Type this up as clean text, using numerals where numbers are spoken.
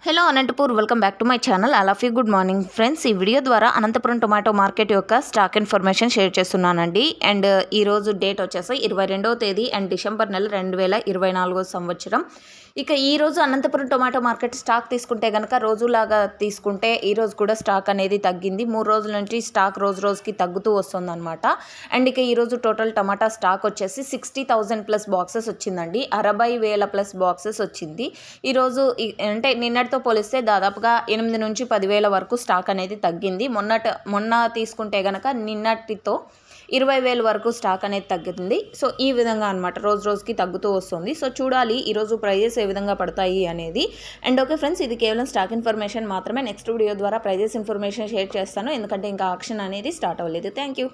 Hello Anantapur welcome back to my channel. All of you good morning friends. ఈ video ద్వారా Anantapuram tomato market యొక్క stock information share చేస్తున్నానండి. And ఈరోజు date వచ్చేసి 22వ తేదీ అండ్ డిసెంబర్ నెల 2024 సంవత్సరం. ఇక ఈరోజు అనంతపురం టొమాటో మార్కెట్ స్టాక్ తీసుకుంటే కనుక రోజులాగా తీసుకుంటే ఈరోజు కూడా స్టాక్ అనేది తగ్గింది. 3 రోజుల నుంచి స్టాక్ రోజు రోజుకి తగ్గుతూ వస్తుందన్నమాట. అండ్ ఇక ఈరోజు టోటల్ టమాటా స్టాక్ వచ్చేసి 60,000 ప్లస్ బాక్సెస్ వచ్చిందండి. 60,000 ప్లస్ బాక్సెస్ వచ్చింది. ఈరోజు అంటే నిన్నటితో పోలిస్తే దాదాపుగా 8 నుంచి 10,000 వరకు స్టాక్ అనేది తగ్గింది. మొన్న తీసుకుంటే కనుక నిన్నటితో 20,000 వరకు స్టాక్ అనేది తగ్గింది. సో ఈ విధంగా అనమాట రోజు రోజుకి తగ్గుతూ వస్తుంది. సో చూడాలి ఈరోజు ప్రైజెస్ ఏ విధంగా పడతాయి అనేది. అండ్ ఓకే ఫ్రెండ్స్, ఇది కేవలం స్టాక్ ఇన్ఫర్మేషన్ మాత్రమే. నెక్స్ట్ వీడియో ద్వారా ప్రైజెస్ ఇన్ఫర్మేషన్ షేర్ చేస్తాను, ఎందుకంటే ఇంకా ఆక్షన్ అనేది స్టార్ట్ అవ్వలేదు. Thank you.